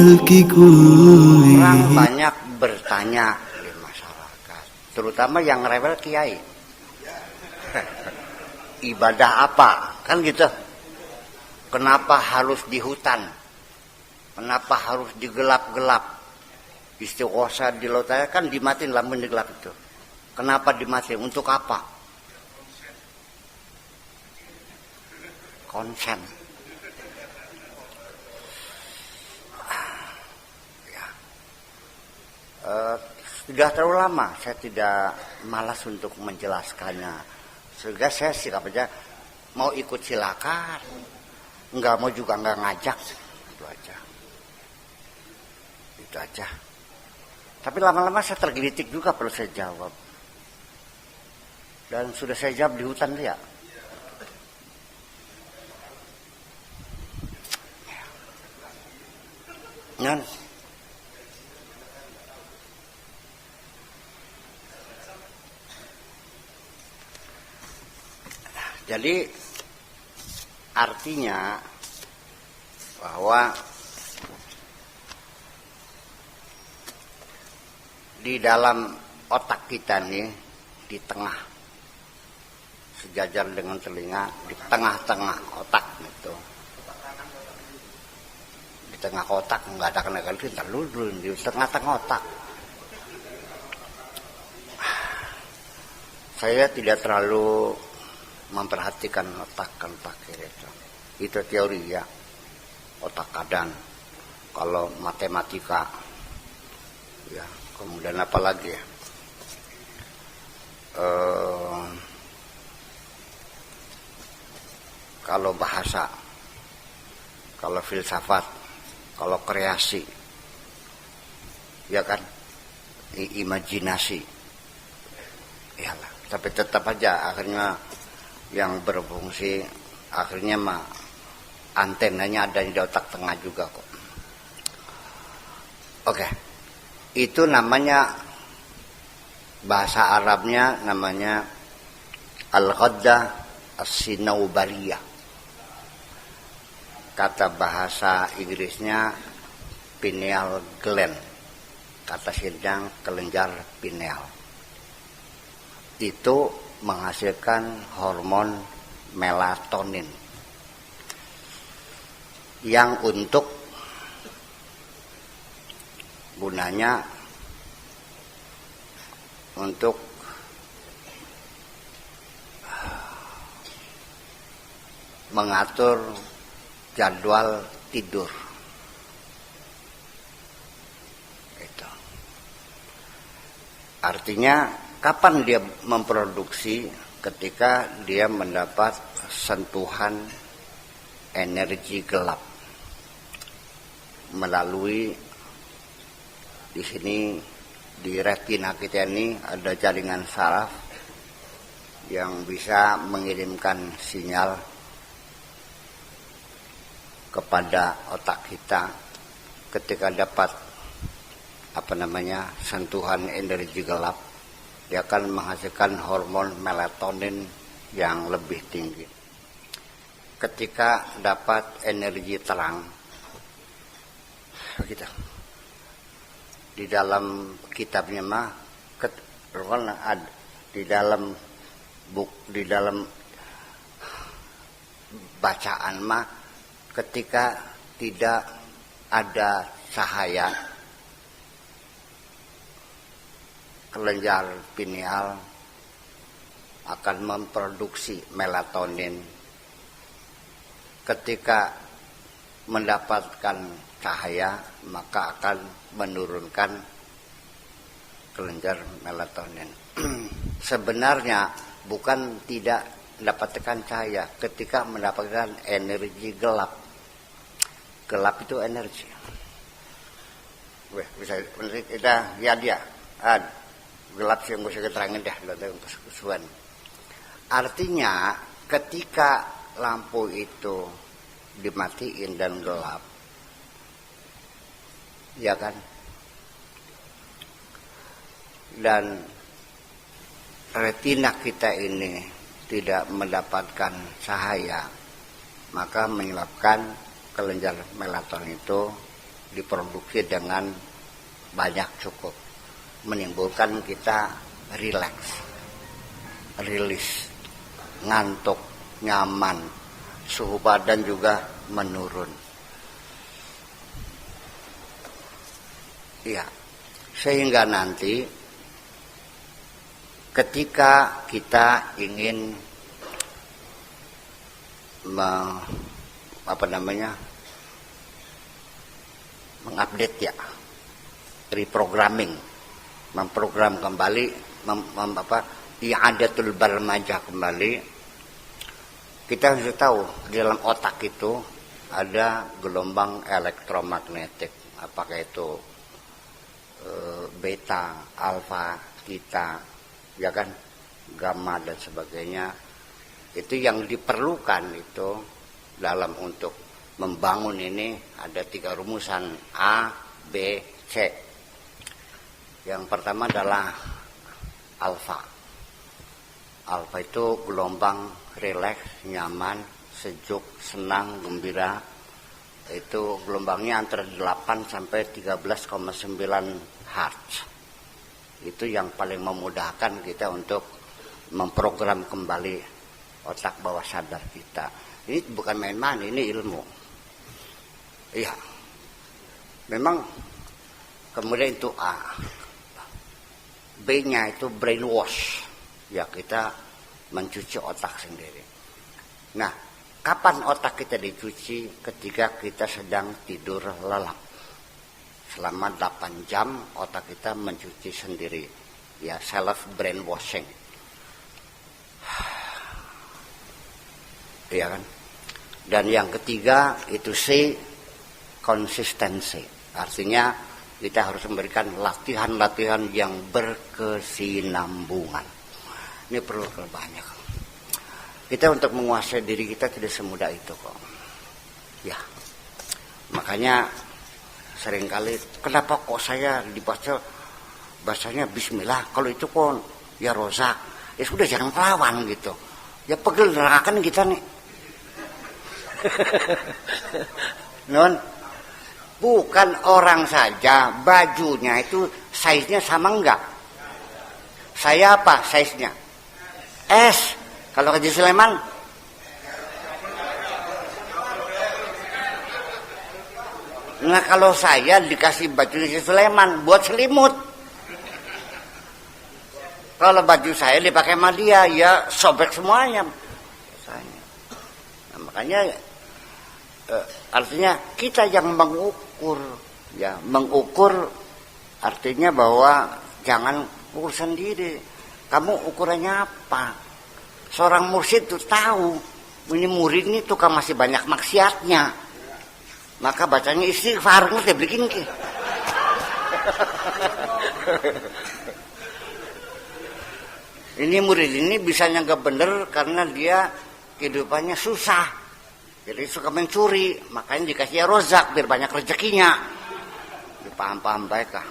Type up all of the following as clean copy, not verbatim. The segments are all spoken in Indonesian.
Orang banyak bertanya di masyarakat, terutama yang rewel kiai. Ibadah apa? Kan gitu. Kenapa harus di hutan? Kenapa harus digelap-gelap? Istighosah di laut kan dimatiin lampu di gelap itu. Kenapa dimatiin? Untuk apa? Konsen. Sudah terlalu lama saya tidak malas untuk menjelaskannya. Sehingga saya sikap aja, mau ikut silakan, nggak mau juga nggak ngajak, itu aja. Tapi lama-lama saya tergelitik juga perlu saya jawab, dan sudah saya jawab di hutan dia. Nah, jadi artinya bahwa di dalam otak kita nih, di tengah, sejajar dengan telinga, di tengah-tengah otak itu, di tengah otak nggak ada kenal kita dulu di tengah-tengah otak. Saya tidak terlalu memperhatikan otak kan pakai itu teori ya, otak kadang. Kalau matematika ya, kemudian apa lagi ya, kalau bahasa, kalau filsafat, kalau kreasi ya kan, imajinasi ya lah. Tapi tetap aja akhirnya yang berfungsi akhirnya mah antenanya ada di otak tengah juga kok. Oke. Itu namanya, bahasa Arabnya namanya al-ghaddah as-sinaubariyah. Kata bahasa Inggrisnya pineal gland. Kata sidang kelenjar pineal. Itu menghasilkan hormon melatonin yang untuk gunanya untuk mengatur jadwal tidur. Itu. Artinya kapan dia memproduksi? Ketika dia mendapat sentuhan energi gelap melalui, di sini di retina kita ini ada jaringan saraf yang bisa mengirimkan sinyal kepada otak kita ketika dapat sentuhan energi gelap. Dia akan menghasilkan hormon melatonin yang lebih tinggi. Ketika dapat energi terang, begitu. Di dalam kitabnya mah, di dalam bacaan mah, ketika tidak ada cahaya, kelenjar pineal akan memproduksi melatonin. Ketika mendapatkan cahaya, maka akan menurunkan kelenjar melatonin. Sebenarnya bukan tidak mendapatkan cahaya, ketika mendapatkan energi gelap. Gelap itu energi. Bisa kita ya dia. Gelap sih yang bisa keterangin dah dalam kesusuan. Artinya ketika lampu itu dimatiin dan gelap, ya kan, dan retina kita ini tidak mendapatkan cahaya, maka menyebabkan kelenjar melatonin itu diproduksi dengan banyak cukup, menimbulkan kita rileks, rilis, ngantuk, nyaman, suhu badan juga menurun. Ya, sehingga nanti ketika kita ingin mengupdate ya, reprogramming, memprogram kembali, i'adatul barmajah kembali, kita harus tahu di dalam otak itu ada gelombang elektromagnetik, apakah itu beta, alfa, theta, ya kan, gamma dan sebagainya. Itu yang diperlukan itu dalam untuk membangun ini ada 3 rumusan A, B, C. Yang pertama adalah alfa. Alfa itu gelombang rileks, nyaman, sejuk, senang, gembira. Itu gelombangnya antara 8 sampai 13,9 Hz. Itu yang paling memudahkan kita untuk memprogram kembali otak bawah sadar kita. Ini bukan main-main, ini ilmu. Iya. Memang kemudian itu A. B-nya itu brainwash. Ya, kita mencuci otak sendiri. Nah, kapan otak kita dicuci? Ketika kita sedang tidur lelap. Selama 8 jam otak kita mencuci sendiri. Ya, self brainwashing. Iya kan? Dan yang ketiga itu C, konsistensi. Artinya kita harus memberikan latihan-latihan yang berkesinambungan. Ini perlu banyak. Kita untuk menguasai diri kita tidak semudah itu kok. Ya. Makanya seringkali kenapa kok saya dibaca bahasanya bismillah, kalau itu kok ya rozak. Ya sudah, jangan lawan gitu. Ya pegel nerakakan kita nih. Non, bukan orang saja, bajunya itu size-nya sama enggak? Saya apa size-nya? S. Kalau Haji Sulaiman? Nah, kalau saya dikasih baju Haji Sulaiman buat selimut. Kalau baju saya dipakai sama dia, ya sobek semuanya. Nah, makanya artinya kita yang mengukur, ya mengukur artinya bahwa jangan ukur sendiri. Kamu ukurannya apa? Seorang mursyid itu tahu ini murid ini tuh kan masih banyak maksiatnya, maka bacanya istighfar, ngerti bikin ki. Ini murid ini bisa nyanggap bener karena dia kehidupannya susah, jadi suka mencuri, makanya dikasih rozak biar banyak rezekinya. Dipaham-paham baik kah?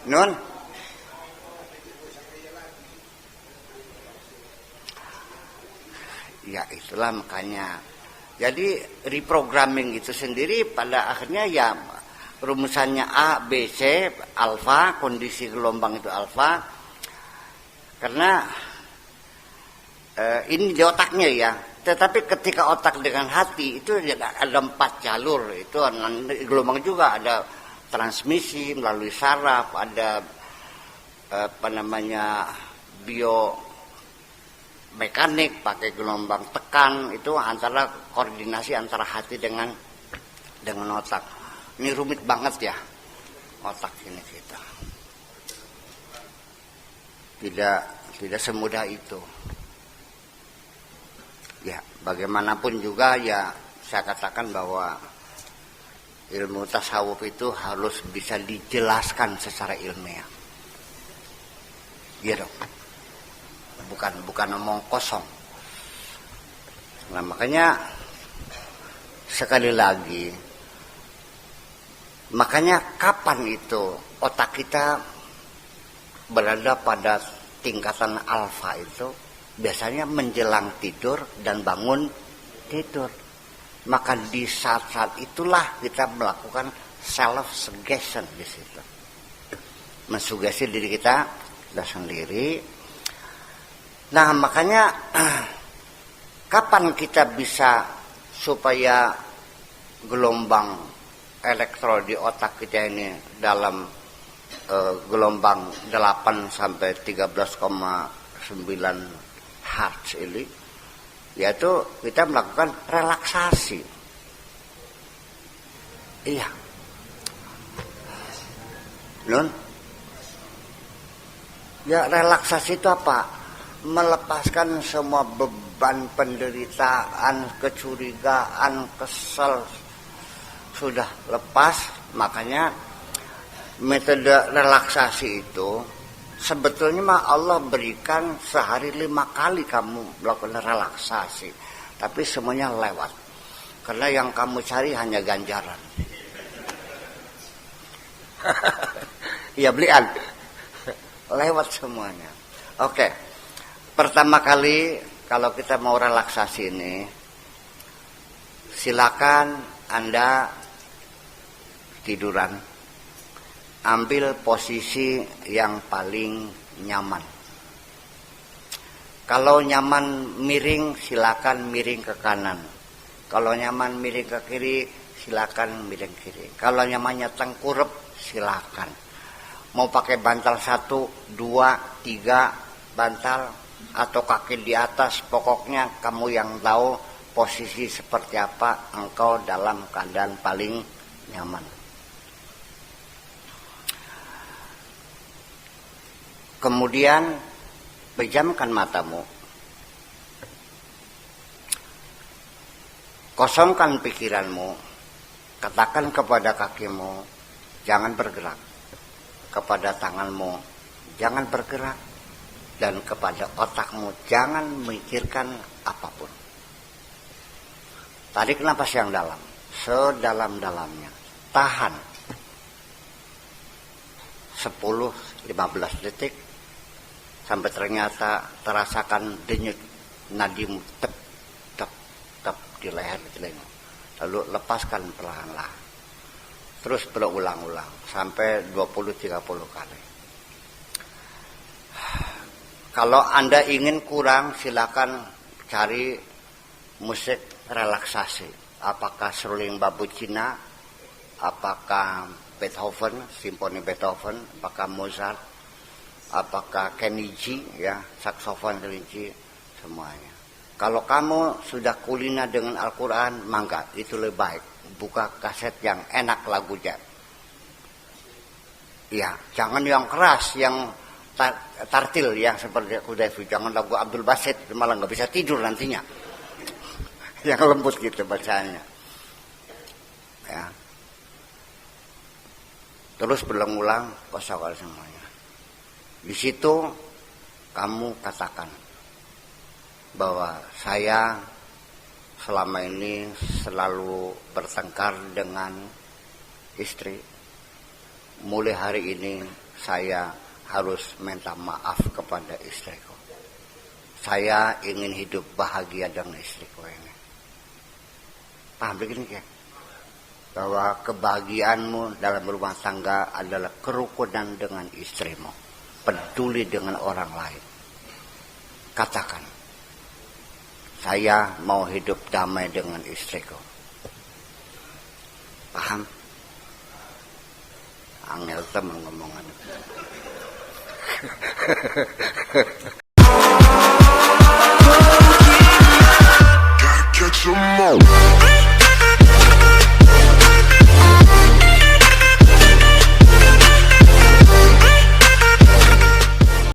Nun? Ya itulah makanya. Jadi reprogramming itu sendiri pada akhirnya ya rumusannya A, B, C, alfa, kondisi gelombang itu alfa. Karena ini di otaknya ya. Tetapi ketika otak dengan hati itu ada 4 jalur. Itu gelombang juga ada transmisi melalui saraf, ada biomekanik pakai gelombang tekan. Itu antara koordinasi antara hati dengan otak. Ini rumit banget ya otak ini kita. Tidak semudah itu. Ya, bagaimanapun juga ya saya katakan bahwa ilmu tasawuf itu harus bisa dijelaskan secara ilmiah. Iya dong. Bukan omong kosong. Nah, makanya sekali lagi, makanya kapan itu otak kita berada pada tingkatan alfa itu biasanya menjelang tidur dan bangun tidur. Maka di saat-saat itulah kita melakukan self suggestion di situ, mensugesti diri kita sendiri. Nah makanya kapan kita bisa supaya gelombang elektron di otak kita ini dalam gelombang 8 sampai 13,9 Hz ini, yaitu kita melakukan relaksasi. Iya. Nun? Ya relaksasi itu apa? Melepaskan semua beban penderitaan, kecurigaan, kesel, sudah lepas. Makanya metode relaksasi itu sebetulnya mah Allah berikan sehari 5 kali kamu melakukan relaksasi, tapi semuanya lewat. Karena yang kamu cari hanya ganjaran. Iya belian, lewat semuanya. Oke, pertama kali kalau kita mau relaksasi ini, silakan Anda tiduran. Ambil posisi yang paling nyaman. Kalau nyaman miring, silakan miring ke kanan. Kalau nyaman miring ke kiri, silakan miring kiri. Kalau nyamannya tengkurap, silakan. Mau pakai bantal 1, 2, 3 bantal atau kaki di atas, pokoknya kamu yang tahu posisi seperti apa engkau dalam keadaan paling nyaman. Kemudian pejamkan matamu, kosongkan pikiranmu, katakan kepada kakimu jangan bergerak, kepada tanganmu jangan bergerak, dan kepada otakmu jangan memikirkan apapun. Tarik napas yang dalam, sedalam-dalamnya, tahan 10-15 detik sampai ternyata terasakan denyut nadimu tep tep tep di leher di telinga. Lalu lepaskan perlahan-lahan. Terus berulang-ulang sampai 20-30 kali. Kalau Anda ingin kurang, silakan cari musik relaksasi. Apakah seruling bambu Cina, apakah Beethoven, simfoni Beethoven, apakah Mozart, apakah Kenny G, ya, saksofon Kenny G, semuanya. Kalau kamu sudah kulina dengan Al-Quran, mangga, itu lebih baik. Buka kaset yang enak lagunya. Ya, jangan yang keras, yang tartil, yang seperti Kudafi. Jangan lagu Abdul Basit, malah nggak bisa tidur nantinya. Yang lembut gitu bacaannya. Ya. Terus berulang-ulang, kosong semuanya. Di situ kamu katakan bahwa saya selama ini selalu bertengkar dengan istri. Mulai hari ini saya harus minta maaf kepada istriku. Saya ingin hidup bahagia dengan istriku ini. Paham begini ya? Bahwa kebahagiaanmu dalam rumah tangga adalah kerukunan dengan istrimu. Peduli dengan orang lain. Katakan, saya mau hidup damai dengan istriku. Paham? Angel teman ngomongan. Catch 'em all.